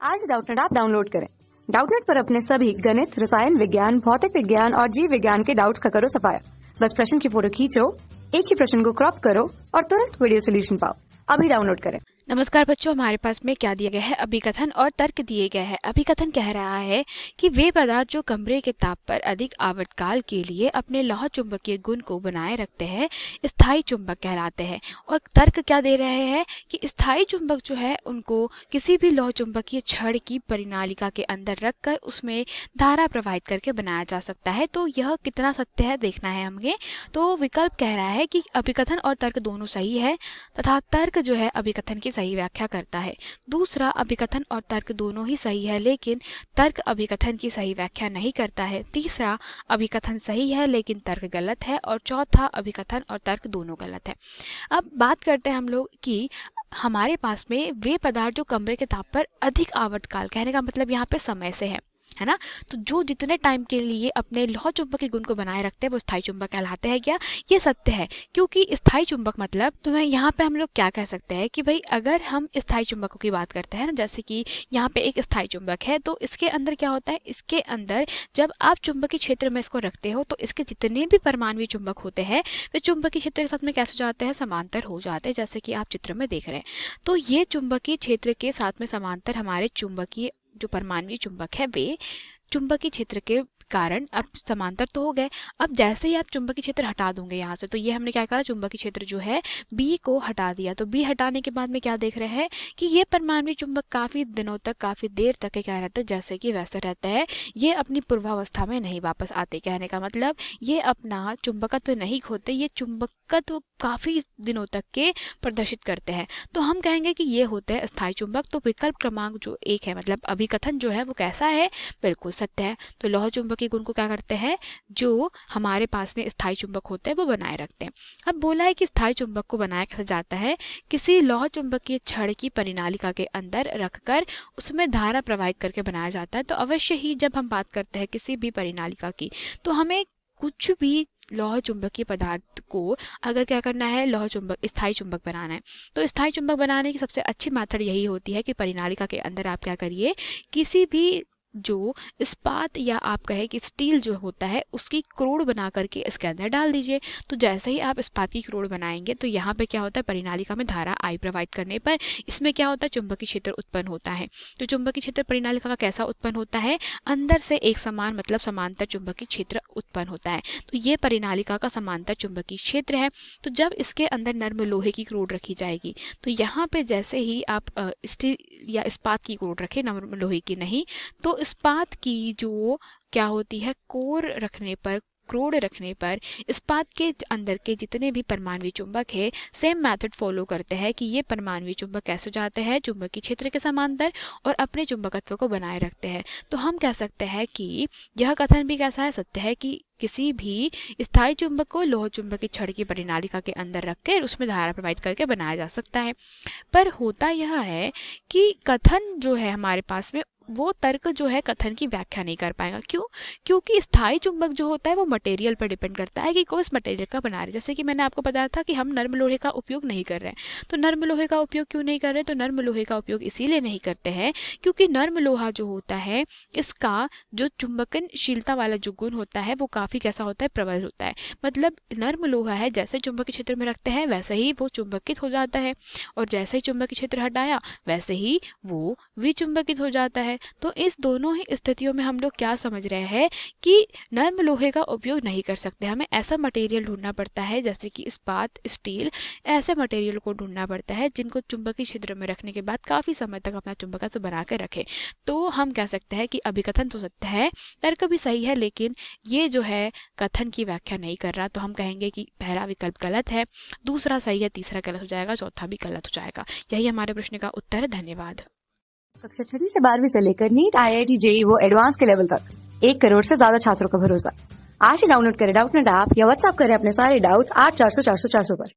आज Doubtnut app download करें। Doubtnut पर अपने सभी गणित, रसायन विज्ञान, भौतिक विज्ञान और जीव विज्ञान के डाउट्स का करो सफाया। बस प्रश्न की फोटो खींचो, एक ही प्रश्न को क्रॉप करो और तुरंत वीडियो सोल्यूशन पाओ। अभी डाउनलोड करें। नमस्कार बच्चों, हमारे पास में क्या दिया गया है? अभिकथन और तर्क दिए गए हैं। अभिकथन कह रहा है कि वे पदार्थ जो कमरे के ताप पर अधिक आवर्तकाल के लिए अपने लौह चुंबकीय गुण को बनाए रखते हैं स्थायी चुंबक कहलाते हैं। और तर्क क्या दे रहे हैं कि स्थायी चुंबक जो है उनको किसी भी लौह चुंबकीय छड़ की परिनालिका के अंदर रखकर उसमें धारा प्रवाहित करके बनाया जा सकता है। तो यह कितना सत्य है देखना है हमें। तो विकल्प कह रहा है कि अभिकथन और तर्क दोनों सही है तथा तर्क जो है अभिकथन की सही व्याख्या करता है। दूसरा, अभिकथन और तर्क दोनों ही सही है लेकिन तर्क अभिकथन की सही व्याख्या नहीं करता है। तीसरा, अभिकथन सही है लेकिन तर्क गलत है। और चौथा, अभिकथन और तर्क दोनों गलत है। अब बात करते हैं हम लोग कि हमारे पास में वे पदार्थ जो कमरे के ताप पर अधिक आवर्तकाल, कहने का मतलब यहाँ पे समय से है ना। तो जो जितने टाइम के लिए अपने लौह चुंबकीय गुण को बनाए रखते हैं वो स्थायी चुंबक कहलाते हैं। क्या ये सत्य है? क्योंकि स्थायी चुंबक मतलब तो मैं यहाँ पे हम लोग क्या कह सकते हैं कि भाई अगर हम स्थायी चुंबकों की बात करते हैं ना, जैसे कि यहाँ पे एक स्थायी चुंबक है तो इसके अंदर क्या होता है, इसके अंदर जब आप चुंबकीय क्षेत्र में इसको रखते हो तो इसके जितने भी परमाणु चुंबक होते हैं वे चुंबकीय क्षेत्र के साथ में कैसे जाते हैं, समांतर हो जाते हैं, जैसे कि आप चित्र में देख रहे हैं। तो ये चुंबकीय क्षेत्र के साथ में समांतर हमारे चुंबकीय जो परमाणु चुंबक है वे चुंबकीय क्षेत्र के कारण अब समांतर तो हो गए। अब जैसे ही आप चुंबकीय क्षेत्र हटा दोगे यहाँ से, तो ये हमने क्या करा, चुंबकीय क्षेत्र जो है बी को हटा दिया। तो बी हटाने के बाद में क्या देख रहे हैं कि ये परमाणु चुंबक काफी दिनों तक, काफी देर तक क्या रहता है, जैसे कि वैसे रहता है। ये अपनी पूर्वावस्था में नहीं वापस आते। कहने का मतलब ये अपना चुंबकत्व नहीं खोते, ये चुंबकत्व काफी दिनों तक के प्रदर्शित करते हैं। तो हम कहेंगे कि ये होते हैं स्थायी चुंबक। तो विकल्प क्रमांक जो एक है, मतलब अभिकथन जो है वो कैसा है, बिल्कुल सत्य है। तो लौह चुंबकीय गुण को क्या करते हैं, जो हमारे पास में स्थायी चुंबक होते हैं वो बनाए रखते हैं। अब बोला है कि स्थायी चुंबक को बनाया कैसे जाता है, किसी लौह चुंबकीय छड़ की परिनालिका के अंदर रखकर उसमें धारा प्रवाहित करके बनाया जाता है। तो अवश्य ही जब हम बात करते हैं किसी भी परिनालिका की, तो हमें कुछ भी लौह चुंबकीय पदार्थ को अगर क्या करना है, लौह चुंबक, स्थायी चुंबक बनाना है, तो स्थायी चुंबक बनाने की सबसे अच्छी मेथड यही होती है कि परिनालिका के अंदर आप क्या करिए, किसी भी जो इस्पात या आप कहे कि स्टील जो होता है उसकी क्रोड बना करके इसके अंदर डाल दीजिए। तो जैसे ही आप इस्पात की क्रोड बनाएंगे तो यहाँ पे क्या होता है, परिनालिका में धारा आई प्रवाहित करने पर इसमें क्या होता है, चुंबकीय क्षेत्र उत्पन्न होता है। तो चुंबकीय क्षेत्र परिनालिका का कैसा उत्पन्न होता है, अंदर से एक समान मतलब समांतर चुंबकीय क्षेत्र उत्पन्न होता है। तो ये परिनालिका का समांतर चुंबकीय क्षेत्र है। तो जब इसके अंदर नर्म लोहे की क्रोड रखी जाएगी तो यहाँ पे जैसे ही आप स्टील या इस्पात की क्रोड रखें, नर्म लोहे की नहीं, तो इस्पात की जो क्या होती है, कोर रखने पर, क्रोड रखने पर इस्पात के अंदर के जितने भी परमाणु चुंबक है सेम मेथड फॉलो करते हैं कि ये परमाणु चुंबक कैसे जाते हैं, चुंबकीय क्षेत्र के समांतर, और अपने चुंबकत्व को बनाए रखते हैं। तो हम कह सकते हैं कि यह कथन भी कैसा है, सत्य है कि किसी भी स्थायी चुंबक को लौह चुंबकीय छड़ की परिनालिका के अंदर रखकर उसमें धारा प्रवाहित करके बनाया जा सकता है। पर होता यह है कि कथन जो है हमारे पास में, वो तर्क जो है कथन की व्याख्या नहीं कर पाएगा। क्यों? क्योंकि स्थायी चुंबक जो होता है वो मटेरियल पर डिपेंड करता है कि किस मटेरियल का बना रहे। जैसे कि मैंने आपको बताया था कि हम नर्म लोहे का उपयोग नहीं कर रहे हैं। तो नर्म लोहे का उपयोग क्यों नहीं कर रहे? तो नर्म लोहे का उपयोग इसीलिए नहीं करते हैं क्योंकि नर्म लोहा जो होता है इसका जो चुंबकनशीलता वाला जो गुण होता है वो काफी कैसा होता है, प्रबल होता है। मतलब नर्म लोहा है, जैसे चुंबकीय क्षेत्र में रखते हैं वैसे ही वो चुंबकित हो जाता है, और जैसे ही चुंबकीय क्षेत्र हटाया वैसे ही वो विचुंबकित हो जाता है। तो इस दोनों ही स्थितियों में हम लोग क्या समझ रहे हैं कि नर्म लोहे का उपयोग नहीं कर सकते। हमें ऐसा मटेरियल ढूंढना पड़ता है जैसे कि इस्पात, स्टील, ऐसे मटेरियल को ढूंढना पड़ता है जिनको चुंबकीय क्षेत्र में रखने के बाद काफी समय तक अपना चुंबकत्व बना कर रखे। तो हम कह सकते हैं कि अभिकथन तो सत्य है, तर्क भी सही है, लेकिन ये जो है कथन की व्याख्या नहीं कर रहा। तो हम कहेंगे कि पहला विकल्प गलत है, दूसरा सही है, तीसरा गलत हो जाएगा, चौथा भी गलत हो जाएगा। यही हमारे प्रश्न का उत्तर है। धन्यवाद। कक्षा 6 से 12वीं से लेकर नीट, IIT, JEE वो एडवांस के लेवल तक 1 करोड़ से ज्यादा छात्रों का भरोसा। आज ही डाउनलोड करें डाउटनेट ऐप या व्हाट्सएप करें अपने सारे डाउट्स 8400 400 400 पर।